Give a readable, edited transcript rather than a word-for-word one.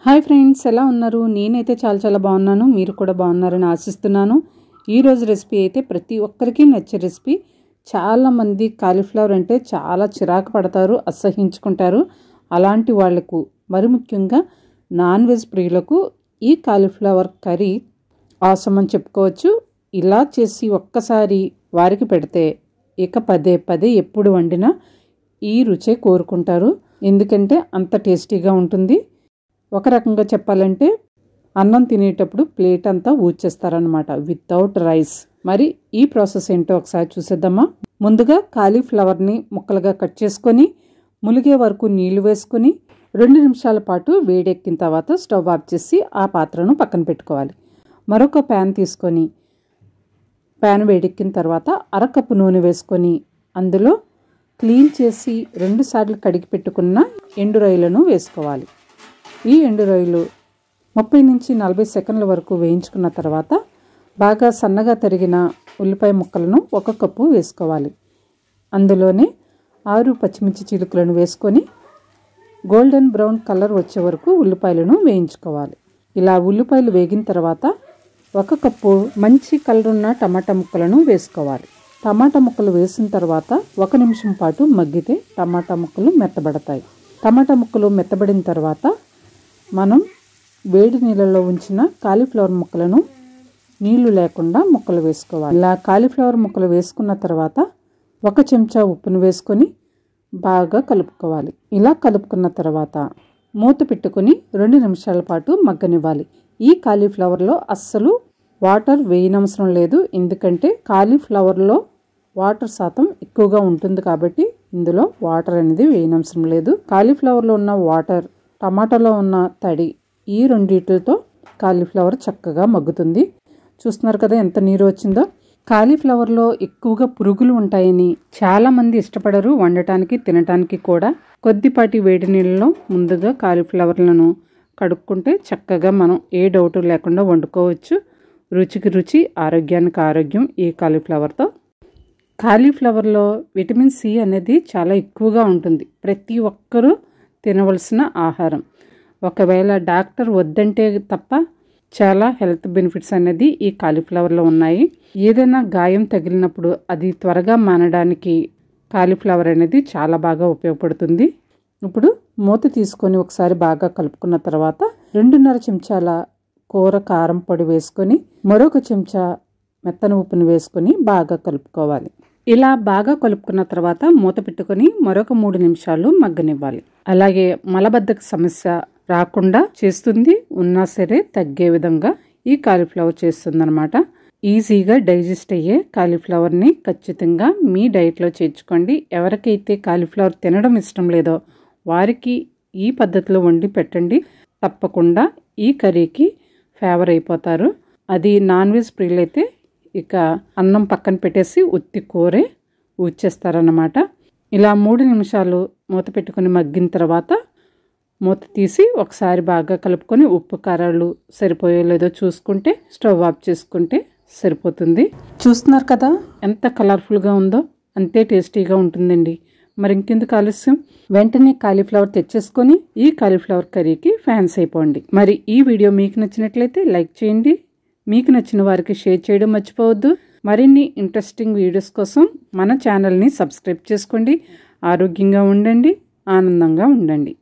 Hi friends, ఎలా ఉన్నారు? నేనైతే చాలా బాగున్నాను. మీరు కూడా బాగున్నారని ఆశిస్తున్నాను. ఈరోజు రెసిపీ అయితే ప్రతి ఒక్కరికి నచ్చే రెసిపీ. చాలామంది కాలీఫ్లవర్ అంటే చాలా చిరాకు పడతారు, అసహించుకుంటారు. అలాంటి వాళ్లకు, మరి ముఖ్యంగా నాన్ వెజ్ ప్రియులకు ఈ కాలీఫ్లవర్ కర్రీ ఆసమ్ అని చెప్పుకోవచ్చు. ఇలా చేసి ఒక్కసారి వారికి పెడితే ఇక పదే ఎప్పుడు వండినా ఈ రుచే కోరుకుంటారు. ఎందుకంటే అంత టేస్టీగా ఉంటుంది. ఒక రకంగా చెప్పాలంటే అన్నం తినేటప్పుడు ప్లేట్ అంతా ఊడ్చేస్తారనమాట, వితౌట్ రైస్. మరి ఈ ప్రాసెస్ ఏంటో ఒకసారి చూసేద్దామా. ముందుగా కాలీఫ్లవర్ని ముక్కలుగా కట్ చేసుకొని ములిగే వరకు నీళ్లు వేసుకొని 2 నిమిషాల పాటు వేడెక్కిన తర్వాత స్టవ్ ఆఫ్ చేసి ఆ పాత్రను పక్కన పెట్టుకోవాలి. మరొక ప్యాన్ తీసుకొని ప్యాన్ వేడెక్కిన తర్వాత అరకప్పు నూనె వేసుకొని అందులో క్లీన్ చేసి 2 సార్లు కడిగి పెట్టుకున్న ఎండు రొయ్యలను వేసుకోవాలి. ఈ ఎండు రొయ్యలు 30 నుంచి 40 సెకండ్ల వరకు వేయించుకున్న తర్వాత బాగా సన్నగా తరిగిన ఉల్లిపాయ ముక్కలను 1 కప్పు వేసుకోవాలి. అందులోనే 6 పచ్చిమిర్చి చిలుకలను వేసుకొని గోల్డెన్ బ్రౌన్ కలర్ వచ్చే వరకు ఉల్లిపాయలను వేయించుకోవాలి. ఇలా ఉల్లిపాయలు వేగిన తర్వాత 1 కప్పు మంచి కలర్ ఉన్న టమాటా ముక్కలను వేసుకోవాలి. టమాటా ముక్కలు వేసిన తర్వాత 1 నిమిషం పాటు మగ్గితే టమాటా ముక్కలు మెత్తబడతాయి. టమాటా ముక్కలు మెత్తబడిన తర్వాత మనం వేడి నీళ్ళలో ఉంచిన కాలీఫ్లవర్ ముక్కలను నీళ్లు లేకుండా ముక్కలు వేసుకోవాలి. ఇలా కాలీఫ్లవర్ ముక్కలు వేసుకున్న తర్వాత 1 చెంచా ఉప్పును వేసుకొని బాగా కలుపుకోవాలి. ఇలా కలుపుకున్న తర్వాత మూత పెట్టుకొని 2 నిమిషాల పాటు మగ్గనివ్వాలి. ఈ కాలీఫ్లవర్లో అస్సలు వాటర్ వేయనవసరం లేదు. ఎందుకంటే కాలీఫ్లవర్లో వాటర్ శాతం ఎక్కువగా ఉంటుంది కాబట్టి ఇందులో వాటర్ అనేది వేయనవసరం లేదు. కాలీఫ్లవర్లో ఉన్న వాటర్, టమాటాలో ఉన్న తడి, ఈ రెండిటితో కాలీఫ్లవర్ చక్కగా మగ్గుతుంది. చూస్తున్నారు కదా ఎంత నీరు వచ్చిందో. కాలీఫ్లవర్లో ఎక్కువగా పురుగులు ఉంటాయని చాలామంది ఇష్టపడరు వండటానికి, తినటానికి కూడా. కొద్దిపాటి వేడి నీళ్ళలో ముందుగా కాలీఫ్లవర్లను కడుక్కుంటే చక్కగా మనం ఏ డౌట్ లేకుండా వండుకోవచ్చు. రుచికి రుచి, ఆరోగ్యానికి ఆరోగ్యం ఈ కాలీఫ్లవర్తో. కాలీఫ్లవర్లో విటమిన్ సి అనేది చాలా ఎక్కువగా ఉంటుంది. ప్రతి ఒక్కరూ తినవలసిన ఆహారం. ఒకవేళ డాక్టర్ వద్దంటే తప్ప చాలా హెల్త్ బెనిఫిట్స్ అనేది ఈ కాలీఫ్లవర్లో ఉన్నాయి. ఏదైనా గాయం తగిలినప్పుడు అది త్వరగా మానడానికి కాలీఫ్లవర్ అనేది చాలా బాగా ఉపయోగపడుతుంది. ఇప్పుడు మూత తీసుకొని ఒకసారి బాగా కలుపుకున్న తర్వాత 2.5 చెంచాల కూర కారం పొడి వేసుకొని మరొక చెంచా మెత్తన ఉప్పును వేసుకొని బాగా కలుపుకోవాలి. ఇలా బాగా కలుపుకున్న తర్వాత మూత పెట్టుకొని మరొక 3 నిమిషాలు మగ్గనివ్వాలి. అలాగే మలబద్ధక సమస్య రాకుండా చేస్తుంది, ఉన్నా సరే తగ్గే విధంగా ఈ కాలీఫ్లవర్ చేస్తుందన్నమాట. ఈజీగా డైజెస్ట్ అయ్యే కాలీఫ్లవర్ని ఖచ్చితంగా మీ డైట్లో చేర్చుకోండి. ఎవరికైతే కాలీఫ్లవర్ తినడం ఇష్టం లేదో వారికి ఈ పద్ధతిలో వండి పెట్టండి. తప్పకుండా ఈ కర్రీకి ఫేవర్ అయిపోతారు. అది నాన్ వెజ్ ప్రియులైతే ఇక అన్నం పక్కన పెట్టేసి ఉత్తి కూరే ఊడ్చేస్తారన్నమాట. ఇలా 3 నిమిషాలు మూత పెట్టుకొని మగ్గిన తర్వాత మూత తీసి ఒకసారి బాగా కలుపుకొని ఉప్పు కారాలు సరిపోయో లేదో చూసుకుంటే స్టవ్ ఆఫ్ చేసుకుంటే సరిపోతుంది. చూస్తున్నారు కదా ఎంత కలర్ఫుల్గా ఉందో, అంతే టేస్టీగా ఉంటుందండి. మరి ఇంకెందుకు ఆలస్యం, వెంటనే కాలీఫ్లవర్ తెచ్చేసుకొని ఈ కాలీఫ్లవర్ కర్రీకి ఫ్యాన్స్ అయిపోండి. మరి ఈ వీడియో మీకు నచ్చినట్లయితే లైక్ చేయండి. మీకు నచ్చిన వారికి షేర్ చేయడం మర్చిపోవద్దు. మరిన్ని ఇంట్రెస్టింగ్ వీడియోస్ కోసం మన ఛానల్ని సబ్స్క్రైబ్ చేసుకోండి. ఆరోగ్యంగా ఉండండి, ఆనందంగా ఉండండి.